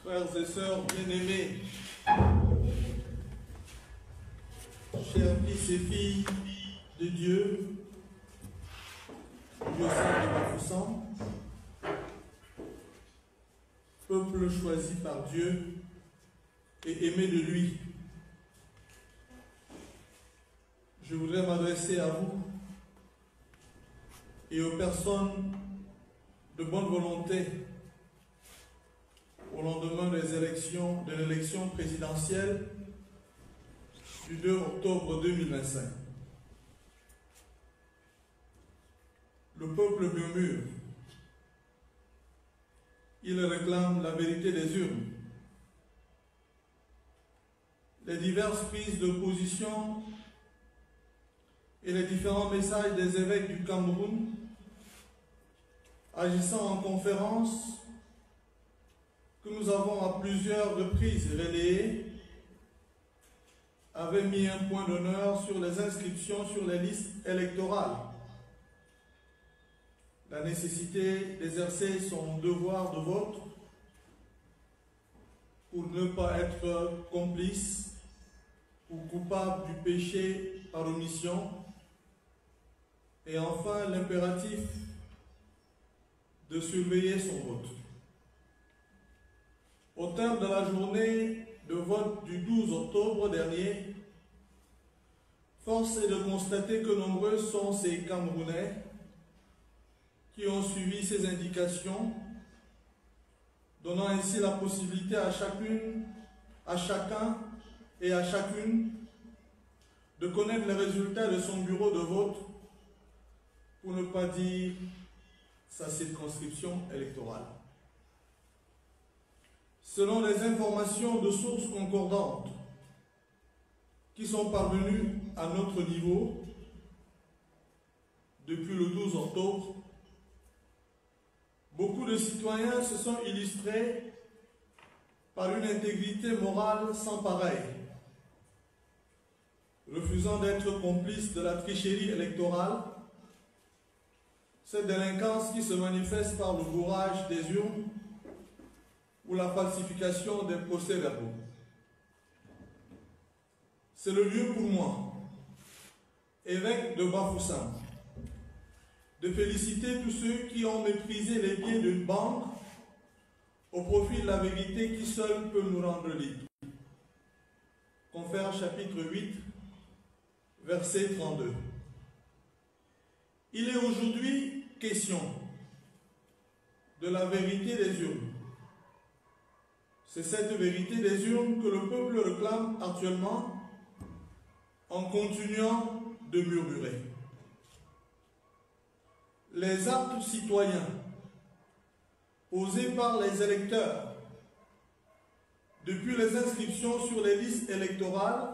Frères et sœurs bien-aimés, chers fils et filles de Dieu, diocèse de Bafoussam, peuple choisi par Dieu et aimé de lui, je voudrais m'adresser à vous et aux personnes de bonne volonté au lendemain des élections, de l'élection présidentielle du 2 octobre 2025. Le peuple murmure. Il réclame la vérité des urnes. Les diverses prises de position et les différents messages des évêques du Cameroun, agissant en conférence, que nous avons à plusieurs reprises relayées, avaient mis un point d'honneur sur les inscriptions sur les listes électorales. La nécessité d'exercer son devoir de vote pour ne pas être complice ou coupable du péché par omission. Et enfin, l'impératif de surveiller son vote. Au terme de la journée de vote du 12 octobre dernier, force est de constater que nombreux sont ces Camerounais qui ont suivi ces indications, donnant ainsi la possibilité à chacune, à chacun et à chacune de connaître les résultats de son bureau de vote, pour ne pas dire sa circonscription électorale. Selon les informations de sources concordantes qui sont parvenues à notre niveau depuis le 12 octobre, beaucoup de citoyens se sont illustrés par une intégrité morale sans pareil, refusant d'être complices de la tricherie électorale, cette délinquance qui se manifeste par le bourrage des urnes ou la falsification des procès-verbaux. C'est le lieu pour moi, évêque de Bafoussam, de féliciter tous ceux qui ont méprisé les biens d'une banque au profit de la vérité qui seule peut nous rendre libres. Confère chapitre 8, verset 32. Il est aujourd'hui question de la vérité des urnes. C'est cette vérité des urnes que le peuple réclame actuellement en continuant de murmurer. Les actes citoyens posés par les électeurs depuis les inscriptions sur les listes électorales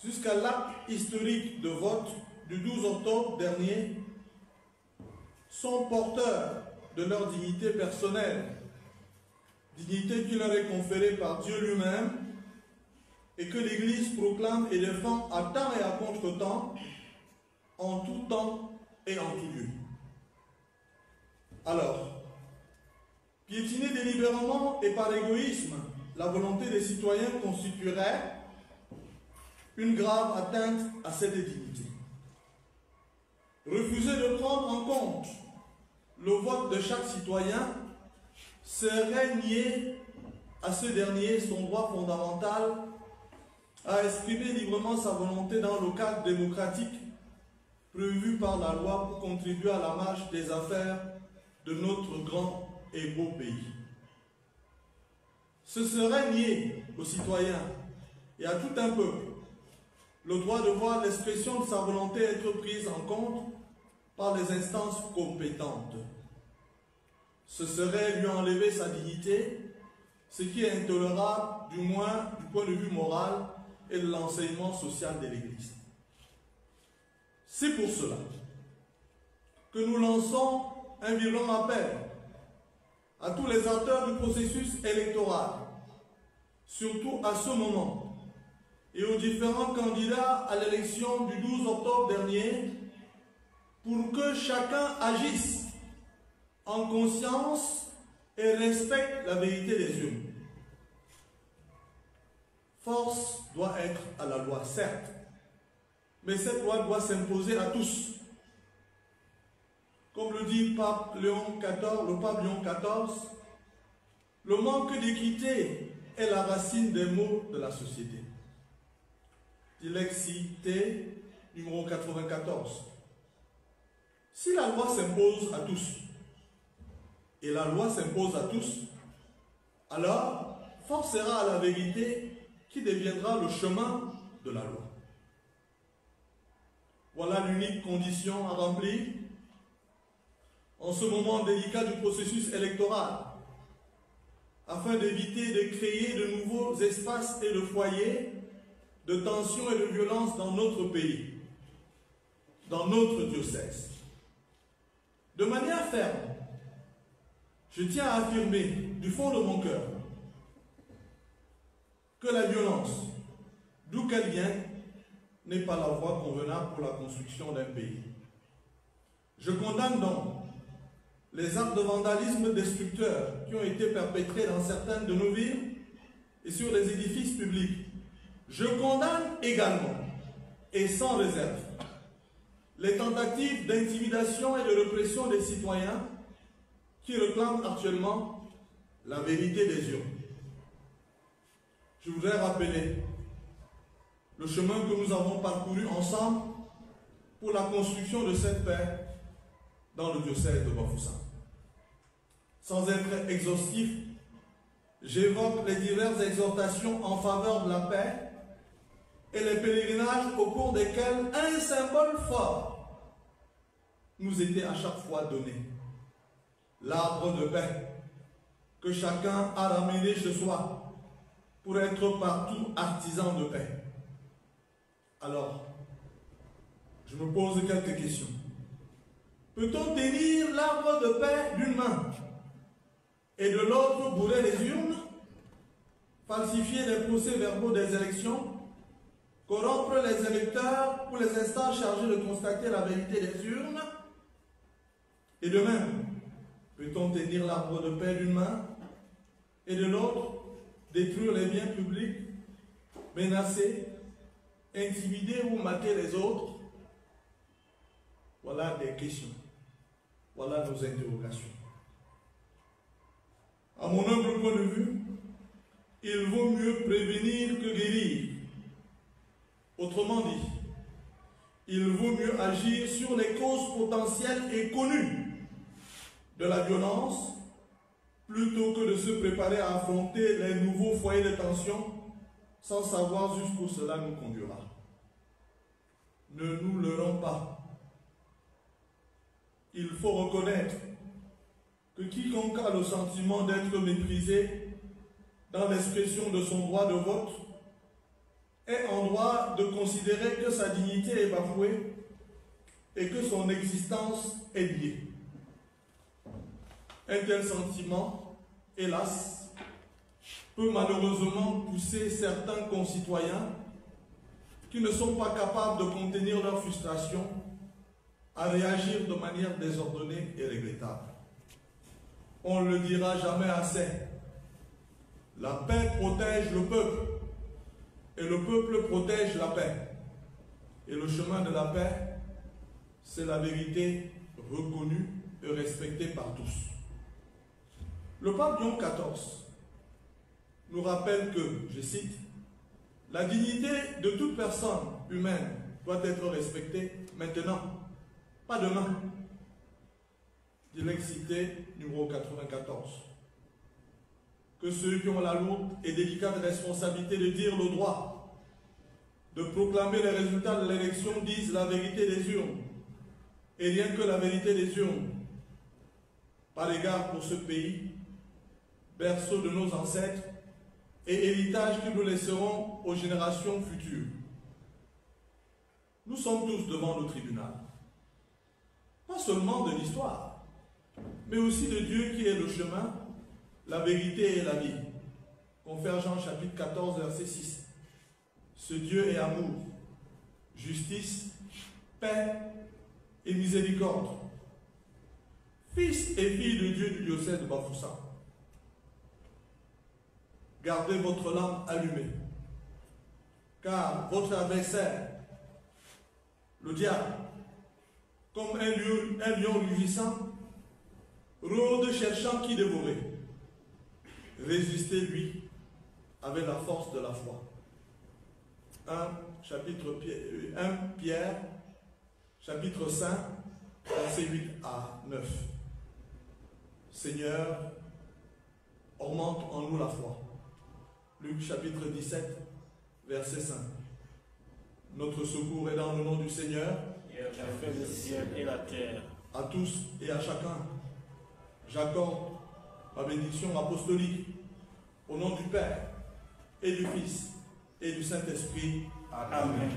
jusqu'à l'acte historique de vote du 12 octobre dernier sont porteurs de leur dignité personnelle, dignité qui leur est conférée par Dieu lui-même et que l'Église proclame et défend à temps et à contre-temps, en tout temps et en tout lieu. Alors, piétiner délibérément et par égoïsme la volonté des citoyens constituerait une grave atteinte à cette dignité. Refuser de prendre en compte le vote de chaque citoyen serait nier à ce dernier son droit fondamental à exprimer librement sa volonté dans le cadre démocratique prévu par la loi pour contribuer à la marche des affaires de notre grand et beau pays. Ce serait nier aux citoyens et à tout un peuple le droit de voir l'expression de sa volonté être prise en compte par les instances compétentes. Ce serait lui enlever sa dignité, ce qui est intolérable, du moins du point de vue moral et de l'enseignement social de l'Église. C'est pour cela que nous lançons un violent appel à tous les acteurs du processus électoral, surtout à ce moment, et aux différents candidats à l'élection du 12 octobre dernier, pour que chacun agisse en conscience et respectent la vérité des urnes. Force doit être à la loi, certes, mais cette loi doit s'imposer à tous. Comme le dit le pape Léon XIV, le manque d'équité est la racine des maux de la société. Dilexité numéro 94. Si la loi s'impose à tous, et la loi s'impose à tous, alors force sera à la vérité qui deviendra le chemin de la loi. Voilà l'unique condition à remplir en ce moment délicat du processus électoral, afin d'éviter de créer de nouveaux espaces et de foyers de tension et de violence dans notre pays, dans notre diocèse. De manière ferme, je tiens à affirmer du fond de mon cœur que la violence, d'où qu'elle vient, n'est pas la voie convenable pour la construction d'un pays. Je condamne donc les actes de vandalisme destructeurs qui ont été perpétrés dans certaines de nos villes et sur les édifices publics. Je condamne également, et sans réserve, les tentatives d'intimidation et de répression des citoyens qui réclament actuellement la vérité des urnes. Je voudrais rappeler le chemin que nous avons parcouru ensemble pour la construction de cette paix dans le diocèse de Bafoussam. Sans être exhaustif, j'évoque les diverses exhortations en faveur de la paix et les pèlerinages au cours desquels un symbole fort nous était à chaque fois donné. L'arbre de paix que chacun a ramené chez soi pour être partout artisan de paix. Alors, je me pose quelques questions. Peut-on tenir l'arbre de paix d'une main et de l'autre bourrer les urnes, falsifier les procès-verbaux des élections, corrompre les électeurs pour les instances chargées de constater la vérité des urnes? Et de même, peut-on tenir l'arbre de paix d'une main et de l'autre détruire les biens publics, menacer, intimider ou mater les autres? Voilà des questions. Voilà nos interrogations. À mon humble point de vue, il vaut mieux prévenir que guérir. Autrement dit, il vaut mieux agir sur les causes potentielles et connues de la violence plutôt que de se préparer à affronter les nouveaux foyers de tension sans savoir jusqu'où cela nous conduira. Ne nous leurrons pas. Il faut reconnaître que quiconque a le sentiment d'être méprisé dans l'expression de son droit de vote est en droit de considérer que sa dignité est bafouée et que son existence est liée. Un tel sentiment, hélas, peut malheureusement pousser certains concitoyens qui ne sont pas capables de contenir leur frustration à réagir de manière désordonnée et regrettable. On ne le dira jamais assez. La paix protège le peuple et le peuple protège la paix. Et le chemin de la paix, c'est la vérité reconnue et respectée par tous. Le pape Léon XIV nous rappelle que, je cite, « La dignité de toute personne humaine doit être respectée maintenant, pas demain. » Dilexité numéro 94. Que ceux qui ont la lourde et délicate responsabilité de dire le droit, de proclamer les résultats de l'élection disent la vérité des urnes, et rien que la vérité des urnes, par égard pour ce pays, berceau de nos ancêtres et héritage que nous laisserons aux générations futures. Nous sommes tous devant le tribunal, pas seulement de l'histoire, mais aussi de Dieu qui est le chemin, la vérité et la vie. Confère Jean chapitre 14, verset 6. Ce Dieu est amour, justice, paix et miséricorde. Fils et filles de Dieu du diocèse de Bafoussam, gardez votre lampe allumée, car votre adversaire, le diable, comme un lion rugissant, rôde cherchant qui dévorer. Résistez-lui avec la force de la foi. 1 Pierre, chapitre 5, versets 8 à 9. Seigneur, augmente en nous la foi. Luc chapitre 17, verset 5. Notre secours est dans le nom du Seigneur, qui a fait le ciel et la terre. À tous et à chacun, j'accorde ma bénédiction apostolique au nom du Père et du Fils et du Saint-Esprit. Amen.